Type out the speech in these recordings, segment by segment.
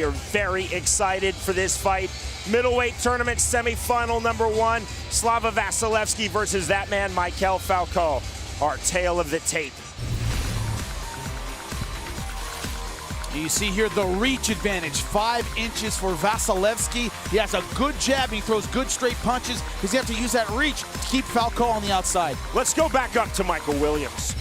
We're very excited for this fight. Middleweight tournament semifinal number 1. Slava Vasilevsky versus that man, MAIQUEL FALCAO. Our tale of the tape. You see here the reach advantage, 5 inches for Vasilevsky. He has a good jab, he throws good straight punches. He's going to have to use that reach to keep Falcao on the outside. Let's go back up to Michael Williams.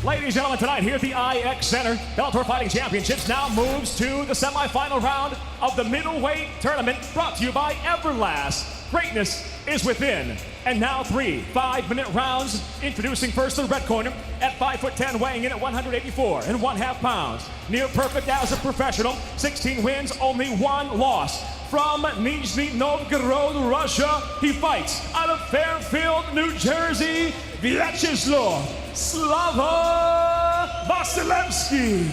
Ladies and gentlemen, tonight here at the IX Center, Bellator Fighting Championships now moves to the semifinal round of the middleweight tournament, brought to you by Everlast. Greatness is within. And now 3 5-minute rounds. Introducing first the red corner at 5'10", weighing in at 184.5 pounds. Near perfect as a professional, 16 wins, only 1 loss. From Nizhny Novgorod, Russia, he fights out of Fairfield, New Jersey, VYACHESLAV Vasilevskiy.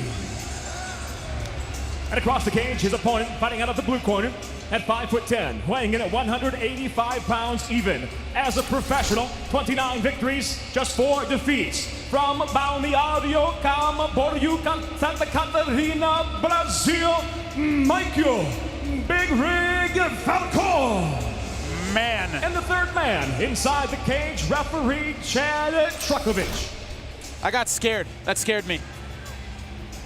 And across the cage, his opponent fighting out of the blue corner at 5'10", weighing in at 185 pounds even. As a professional, 29 victories, just 4 defeats. From Balneario Camboriú, Santa Catarina, Brazil, MAIQUEL Big Rig Falcao. Man. And the third man inside the cage, referee Chad Trukovich. I got scared. That scared me.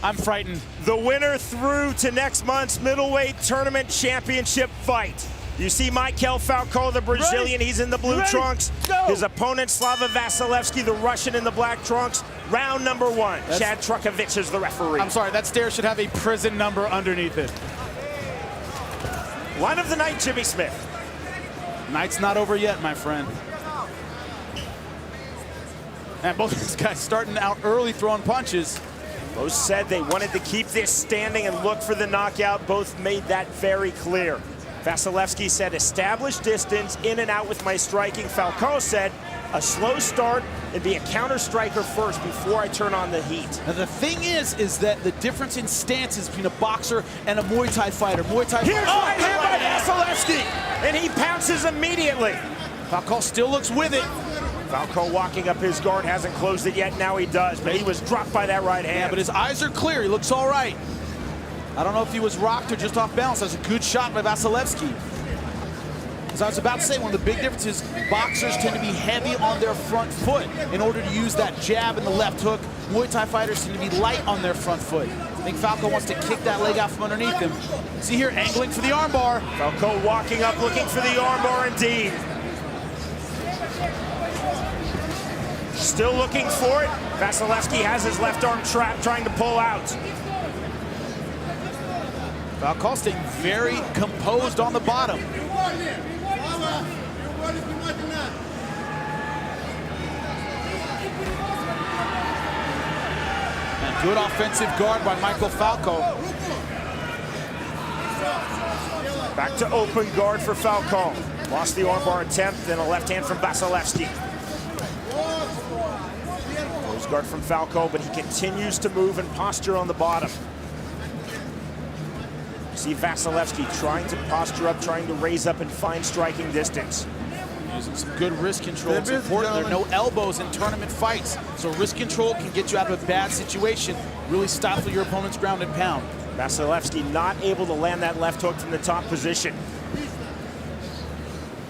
I'm frightened. The winner through to next month's middleweight tournament championship fight. You see MAIQUEL FALCAO, the Brazilian, he's in the blue trunks. Go. His opponent, Slava Vasilevsky, the Russian, in the black trunks. Round number 1. Chad Trukovich is the referee. I'm sorry, that stare should have a prison number underneath it. Line of the night, Jimmy Smith. Night's not over yet, my friend. And both these guys starting out early throwing punches. Both said they wanted to keep this standing and look for the knockout. Both made that very clear. Vasilevsky said, establish distance, in and out with my striking. Falcao said, a slow start and be a counter striker first before I turn on the heat. Now the thing is that the difference in stances between a boxer and a Muay Thai fighter. Muay Thai Here's right hand by hand. Vasilevsky, and he pounces immediately. Falcao still looks with it. Falcao walking up his guard, hasn't closed it yet, now he does, but he was dropped by that right hand. Yeah, but his eyes are clear, he looks all right. I don't know if he was rocked or just off balance. That was a good shot by Vasilevsky. As I was about to say, one of the big differences, boxers tend to be heavy on their front foot in order to use that jab and the left hook. Muay Thai fighters tend to be light on their front foot. I think Falcao wants to kick that leg out from underneath him. See here, angling for the armbar. Falcao walking up, looking for the armbar indeed. Still looking for it. Vasilevsky has his left arm trapped, trying to pull out. Falcao staying very composed on the bottom. And good offensive guard by MAIQUEL FALCAO. Back to open guard for Falcao. Lost the armbar attempt, then a left hand from Vasilevsky. Close guard from Falcao, but he continues to move and posture on the bottom. See Vasilevsky trying to posture up, trying to raise up and find striking distance. Using some good wrist control. It's important. There are no elbows in tournament fights, so wrist control can get you out of a bad situation, really stifle your opponent's ground and pound. Vasilevsky not able to land that left hook from the top position.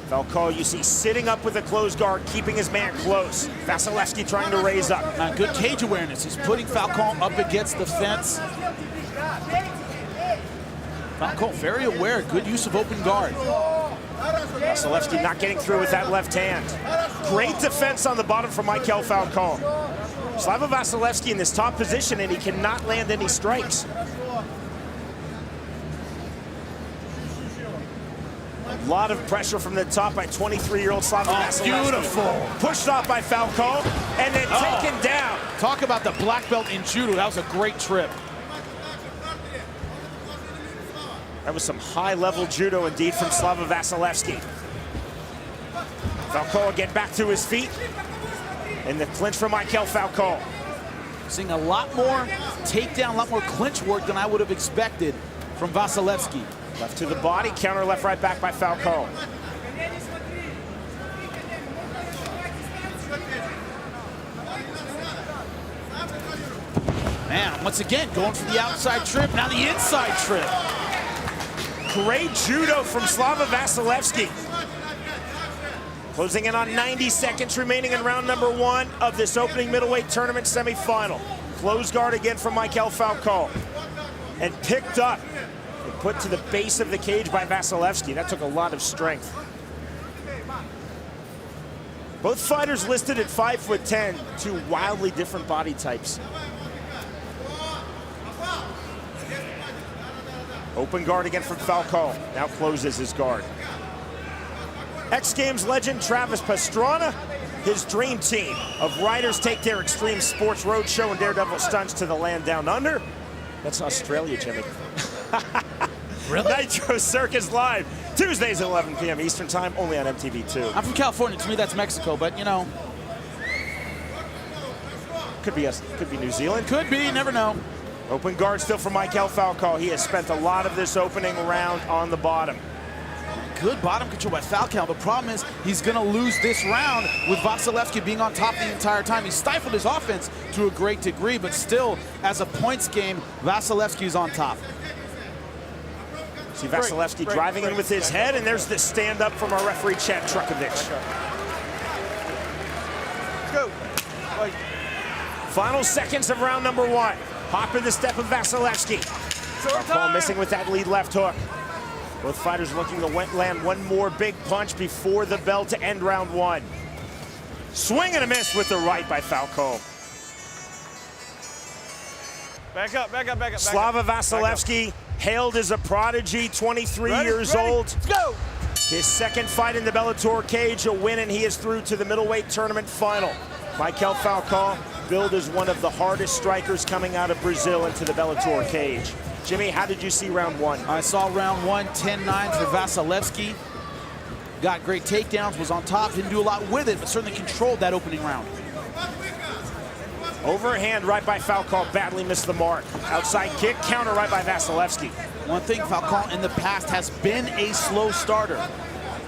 Falcao, you see, sitting up with a closed guard, keeping his man close. Vasilevsky trying to raise up. Now, good cage awareness. He's putting Falcao up against the fence. Falcao very aware, good use of open guard. Vasilevsky not getting through with that left hand. Great defense on the bottom from MAIQUEL FALCAO. Slava Vasilevsky in this top position, and he cannot land any strikes. A lot of pressure from the top by 23-year-old Slava Vasilevsky. Beautiful. Pushed off by Falcao, and then taken down. Talk about the black belt in judo. That was a great trip. That was some high-level judo indeed from Slava Vasilevsky. Falcao again back to his feet. And the clinch from MAIQUEL FALCAO. Seeing a lot more takedown, a lot more clinch work than I would have expected from Vasilevsky. Left to the body, counter left right back by Falcao. Man, once again, going for the outside trip, now the inside trip. Great judo from Slava Vasilevsky. Closing in on 90 seconds remaining in round number 1 of this opening middleweight tournament semifinal. Close guard again from MAIQUEL FALCAO. And picked up and put to the base of the cage by Vasilevsky. That took a lot of strength. Both fighters listed at 5'10", 2 wildly different body types. Open guard again from Falcao. Now closes his guard. X Games legend Travis Pastrana, his dream team of riders take their extreme sports roadshow and daredevil stunts to the land down under. That's Australia, Jimmy. Really? Nitro Circus Live, Tuesdays at 11 p.m. Eastern Time, only on MTV2. I'm from California. To me, that's Mexico, but you know. Could be New Zealand. Could be, never know. Open guard still for MAIQUEL FALCAO. He has spent a lot of this opening round on the bottom. Good bottom control by Falcao. The problem is he's going to lose this round with Vasilevsky being on top the entire time. He stifled his offense to a great degree, but still, as a points game, Vasilevsky's on top. See Vasilevsky driving in with his head, and there's the stand-up from our referee, Chad Trukovich. Go. Final seconds of round number 1. Hop in the step of Vasilevsky. Falcao missing with that lead left hook. Both fighters looking to land one more big punch before the bell to end round 1. Swing and a miss with the right by Falcao. Back up, back up, back up. Slava Vasilevsky, hailed as a prodigy, 23 years old. Let's go. His second fight in the Bellator cage, a win, and he is through to the middleweight tournament final. MAIQUEL FALCAO, billed as one of the hardest strikers coming out of Brazil into the Bellator cage. Jimmy, how did you see round 1? I saw round 1, 10-9 for Vasilevsky. Got great takedowns, was on top, didn't do a lot with it, but certainly controlled that opening round. Overhand right by Falcao, badly missed the mark. Outside kick, counter right by Vasilevsky. One thing, Falcao in the past has been a slow starter.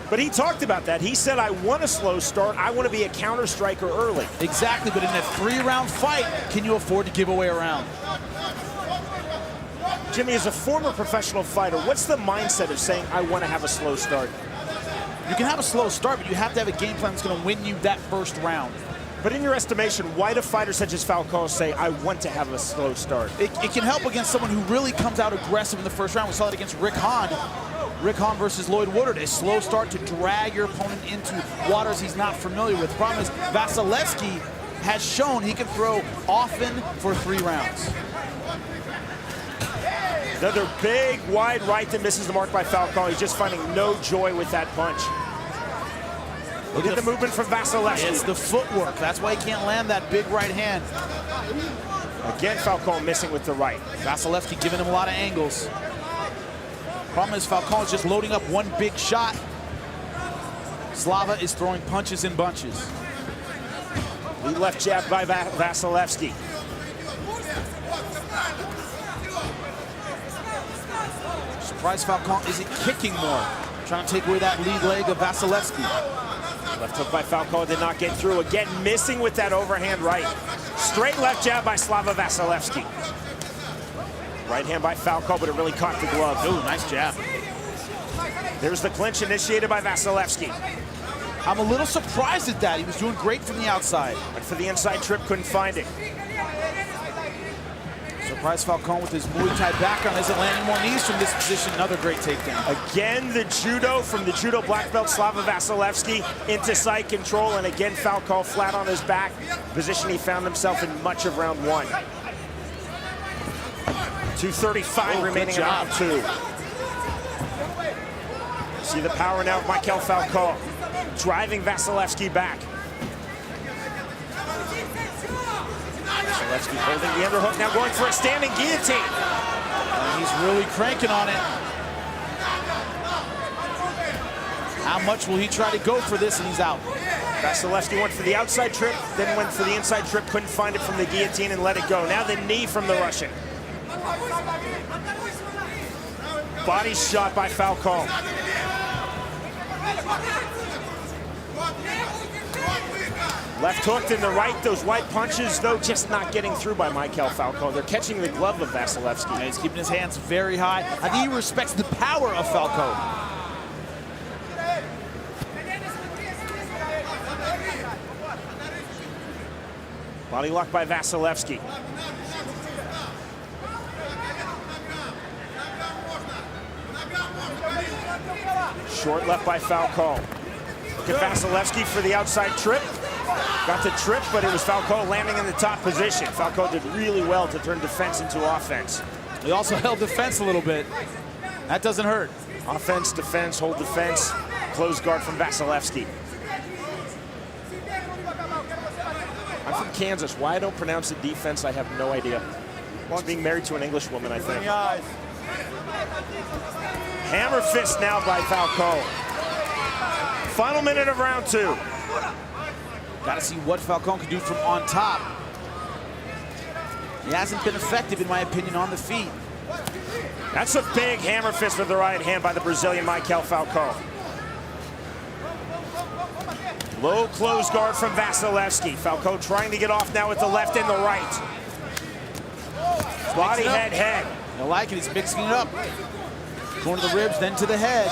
But he talked about that. He said, I want a slow start. I want to be a counter striker early. Exactly, but in a 3-round fight, can you afford to give away a round? Jimmy, as a former professional fighter, what's the mindset of saying, I want to have a slow start? You can have a slow start, but you have to have a game plan that's going to win you that first round. But in your estimation, why do fighters such as Falcao say, I want to have a slow start? It can help against someone who really comes out aggressive in the first round. We saw it against Rick Hahn. Rick Hahn versus Lloyd Woodard. A slow start to drag your opponent into waters he's not familiar with. The problem is Vasilevsky has shown he can throw often for 3 rounds. Another big, wide right that misses the mark by Falcao. He's just finding no joy with that punch. Look at the movement from Vasilevsky. It's the footwork. That's why he can't land that big right hand. Again, Falcao missing with the right. Vasilevsky giving him a lot of angles. Problem is Falcao is just loading up one big shot. Slava is throwing punches in bunches. Lead left jab by Vasilevsky. Surprised Falcao isn't kicking more. Trying to take away that lead leg of Vasilevsky. Left hook by Falcao did not get through. Again, missing with that overhand right. Straight left jab by Slava Vasilevsky. Right hand by Falcao, but it really caught the glove. Ooh, nice jab. There's the clinch initiated by Vasilevsky. I'm a little surprised at that. He was doing great from the outside. But for the inside trip, couldn't find it. Surprised Falcao with his Muay Thai background isn't landing more knees from this position. Another great takedown. Again, the judo from the judo black belt, Slava Vasilevsky, into side control, and again, Falcao flat on his back, position he found himself in much of round 1. 2:35 remaining in round 2. See the power now of MAIQUEL FALCAO, driving Vasilevsky back. Vasilevsky holding the underhook, now going for a standing guillotine. And he's really cranking on it. How much will he try to go for this, and he's out. Vasilevsky went for the outside trip, then went for the inside trip, couldn't find it from the guillotine and let it go. Now the knee from the Russian. Body shot by Falcao. Left hooked in the right. Those white punches, though, just not getting through by MAIQUEL FALCAO. They're catching the glove of Vasilevsky. And he's keeping his hands very high. I think he respects the power of Falcao. Body lock by Vasilevsky. Short left by Falcao. Look at Vasilevsky for the outside trip. Got the trip, but it was Falcao landing in the top position. Falcao did really well to turn defense into offense. He also held defense a little bit. That doesn't hurt. Offense, defense, hold defense. Close guard from Vasilevsky. I'm from Kansas. Why I don't pronounce it defense, I have no idea. It's being married to an English woman, I think. Hammer fist now by Falcao. Final minute of round 2. Got to see what Falcao can do from on top. He hasn't been effective, in my opinion, on the feet. That's a big hammer fist with the right hand by the Brazilian MAIQUEL FALCAO. Low close guard from Vasilevsky. Falcao trying to get off now with the left and the right. Body, head, head. I like it. He's mixing it up. Going to the ribs, then to the head.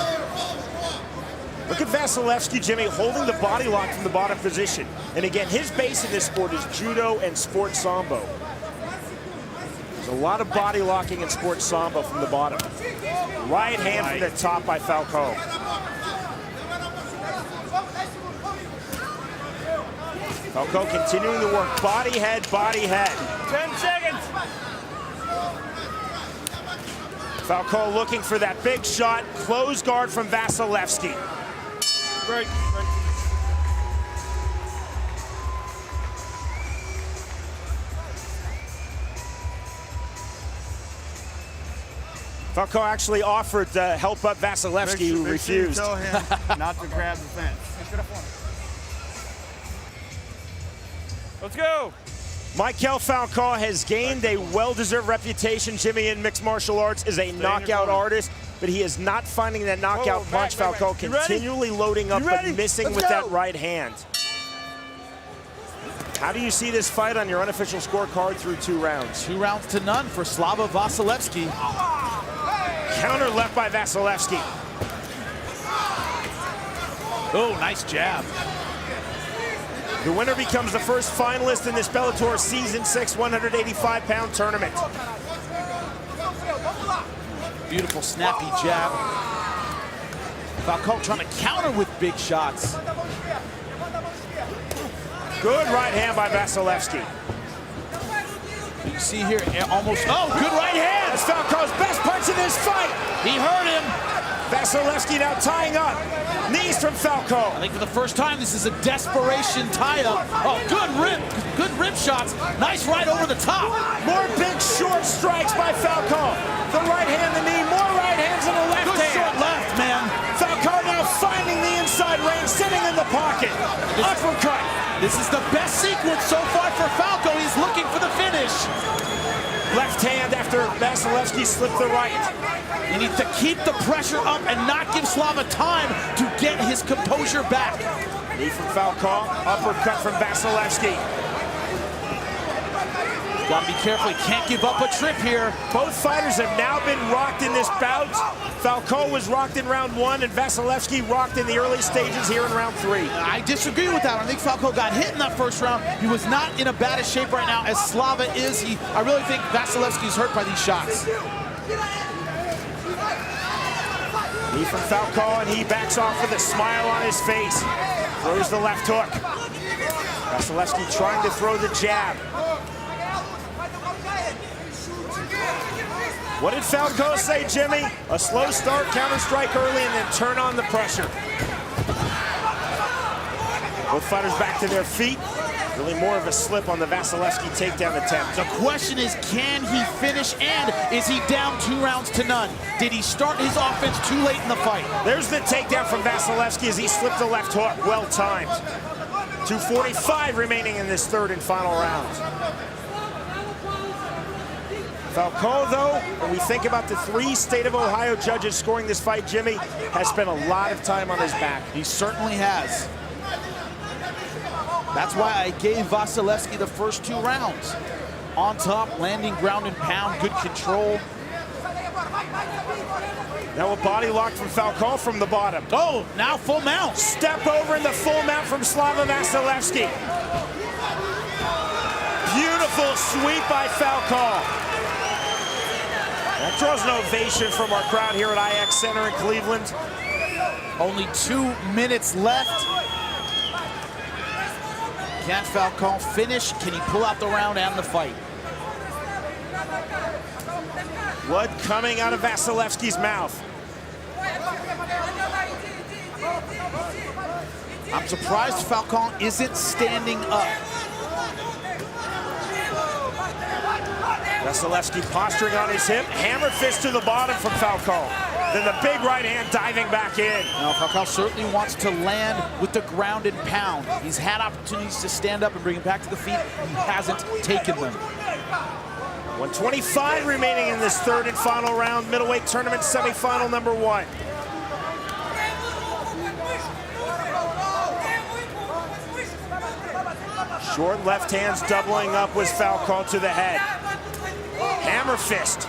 Look at Vasilevsky, Jimmy, holding the body lock from the bottom position. And again, his base in this sport is judo and sport sambo. There's a lot of body locking in sport sambo from the bottom. Right hand from the top by Falcao. Falcao continuing to work body, head, body, head. 10 seconds. Falcao looking for that big shot. Close guard from Vasilevsky. Great. Falcao actually offered to help up Vasilevsky, who refused. Tell him not to grab the fence. Let's go. MAIQUEL FALCAO has gained a well-deserved reputation, Jimmy, in mixed martial arts as a knockout artist, but he is not finding that knockout punch. Falcao continually loading up but missing with that right hand. How do you see this fight on your unofficial scorecard through 2 rounds? 2 rounds to none for Slava Vasilevsky. Counter left by Vasilevsky. Oh, nice jab. The winner becomes the first finalist in this Bellator Season 6 185-pound tournament. Beautiful snappy jab. Falcao trying to counter with big shots. Good right hand by Vasilevsky. You see here, almost, oh, good right hand. That's Falcao's best punch in this fight. He hurt him. Vasilevsky now tying up. Knees from Falcao. I think for the first time, this is a desperation tie-up. Oh, good rib shots. Nice right over the top. More big short strikes by Falcao. The right hand, the knee, more right hands and a left Good hand. short left, man. Falcao now finding the inside range, sitting in the pocket. Uppercut. This is the best sequence so far for Falcao. He's looking for the finish. Left hand after Vasilevsky slipped the right. You need to keep the pressure up and not give Slava time to get his composure back. Knee from Falcao, uppercut from Vasilevsky. Gotta be careful, he can't give up a trip here. Both fighters have now been rocked in this bout. Falcao was rocked in round 1 and Vasilevsky rocked in the early stages here in round 3. I disagree with that. I think Falcao got hit in that first round. He was not in a bad of shape right now as Slava is. I really think Vasilevsky's hurt by these shots. Knee from Falcao, and he backs off with a smile on his face. Throws the left hook. Vasilevsky trying to throw the jab. What did Falcao say, Jimmy? A slow start, counter strike early, and then turn on the pressure. Both fighters back to their feet. Really more of a slip on the Vasilevsky takedown attempt. The question is, can he finish, and is he down 2 rounds to none? Did he start his offense too late in the fight? There's the takedown from Vasilevsky as he slipped the left hook. Well timed. 2:45 remaining in this 3rd and final round. Falcao, though, when we think about the 3 state of Ohio judges scoring this fight, Jimmy, has spent a lot of time on his back. He certainly has. That's why I gave Vasilevsky the first 2 rounds. On top, landing ground and pound, good control. Now a body lock from Falcao from the bottom. Oh, now full mount. Step over in the full mount from Slava Vasilevsky. Beautiful sweep by Falcao. That draws an ovation from our crowd here at IX Center in Cleveland. Only 2 minutes left. Can Falcao finish? Can he pull out the round and the fight? Blood coming out of Vasilevsky's mouth. I'm surprised Falcao isn't standing up. Vasilevsky posturing on his hip, hammer fist to the bottom from Falcao. Then the big right hand diving back in. Now Falcao certainly wants to land with the ground and pound. He's had opportunities to stand up and bring him back to the feet. He hasn't taken them. 125 remaining in this third and final round, middleweight tournament semifinal number 1. Short left hands doubling up was Falcao to the head. Hammer fist.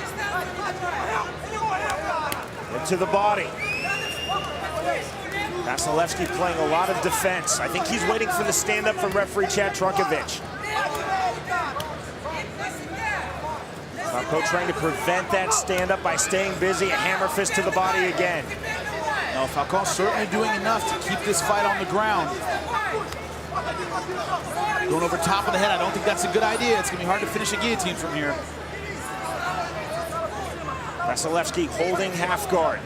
Into the body. Vasilevsky playing a lot of defense. I think he's waiting for the stand-up from referee Chad Trunkovich. Falcao trying to prevent that stand-up by staying busy. A hammer fist to the body again. Now Falcao certainly doing enough to keep this fight on the ground. Going over top of the head, I don't think that's a good idea. It's going to be hard to finish a guillotine from here. Vasilevsky holding half guard.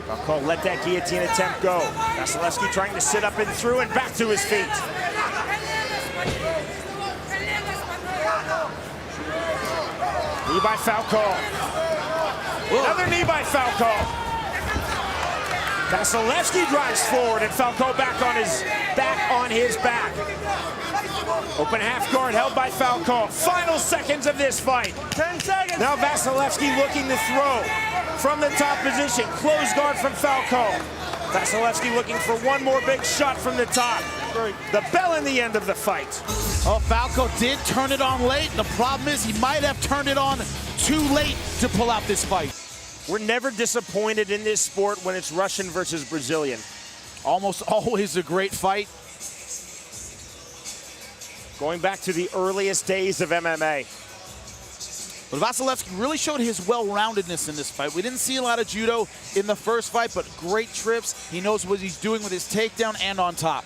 Falcao let that guillotine attempt go. Vasilevsky trying to sit up and through and back to his feet. Knee by Falcao. Another knee by Falcao. Vasilevsky drives forward and Falcao back on his back. Open half guard held by Falcao. Final seconds of this fight. 10 seconds. Now Vasilevsky looking to throw from the top position. Close guard from Falcao. Vasilevsky looking for one more big shot from the top. The bell in the end of the fight. Oh, Falcao did turn it on late. The problem is he might have turned it on too late to pull out this fight. We're never disappointed in this sport when it's Russian versus Brazilian. Almost always a great fight. Going back to the earliest days of MMA. But Vasilevsky really showed his well-roundedness in this fight. We didn't see a lot of judo in the first fight, but great trips. He knows what he's doing with his takedown and on top.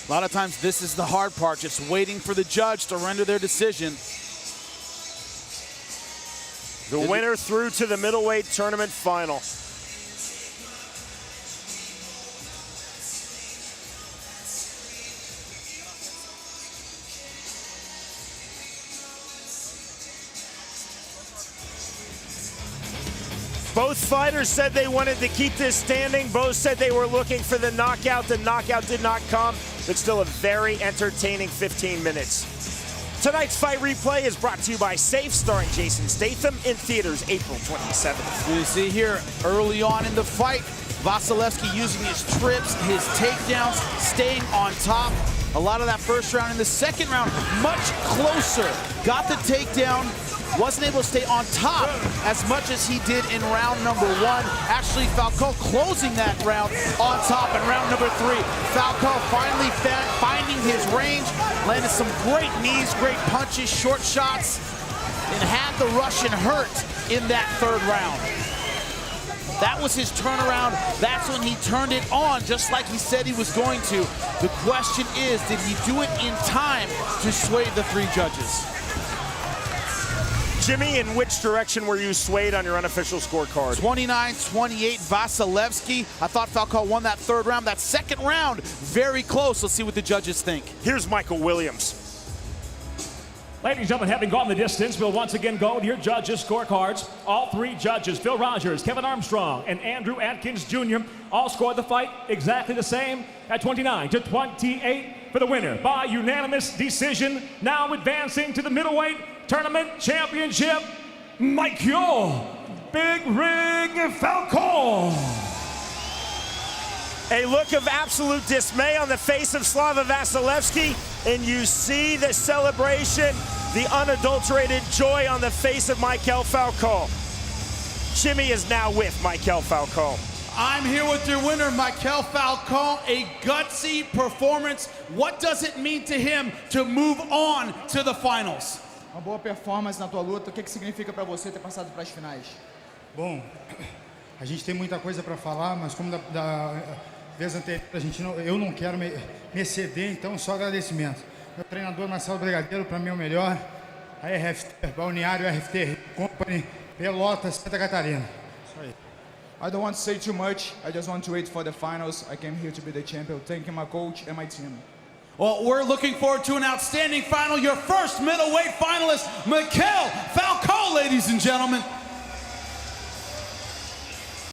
A lot of times this is the hard part, just waiting for the judge to render their decision. The winner through to the middleweight tournament final. Both fighters said they wanted to keep this standing. Both said they were looking for the knockout. The knockout did not come, but still a very entertaining 15 minutes. Tonight's fight replay is brought to you by Safe, starring Jason Statham, in theaters April 27th. You see here, early on in the fight, Vasilevsky using his trips, his takedowns, staying on top. A lot of that first round. In the second round, much closer. Got the takedown, wasn't able to stay on top as much as he did in round number 1. Actually, Falcao closing that round on top in round number 3. Falcao finally finding his range, landed some great knees, great punches, short shots, and had the Russian hurt in that third round. That was his turnaround. That's when he turned it on, just like he said he was going to. The question is, did he do it in time to sway the 3 judges? Jimmy, in which direction were you swayed on your unofficial scorecard? 29-28 Vasilevsky. I thought Falcao won that third round. That second round, very close. Let's see what the judges think. Here's Michael Williams. Ladies and gentlemen, having gone the distance, we'll once again go to your judges' scorecards. All three judges, Phil Rogers, Kevin Armstrong, and Andrew Atkins Jr., all scored the fight exactly the same at 29-28 for the winner by unanimous decision. Now advancing to the middleweight tournament championship, MAIQUEL Big Ring Falcao. A look of absolute dismay on the face of Slava Vasilevsky, and you see the celebration, the unadulterated joy on the face of MAIQUEL Falcao. Jimmy is now with MAIQUEL Falcao. I'm here with your winner, MAIQUEL Falcao. A gutsy performance. What does it mean to him to move on to the finals? Uma boa performance na tua luta. O que significa para você ter passado para as finais? Bom, a gente tem muita coisa para falar, mas como da vez anterior eu não quero me exceder, então só agradecimento. Meu treinador Marcelo Brigadeiro, para mim é o melhor. A RFT, Balneário RFT Company, Pelotas, Santa Catarina. Isso aí. I don't want to say too much. I just want to wait for the finals. I came here to be the champion. Thank you, my coach and my team. Well, we're looking forward to an outstanding final. Your first middleweight finalist, MAIQUEL Falcao, ladies and gentlemen.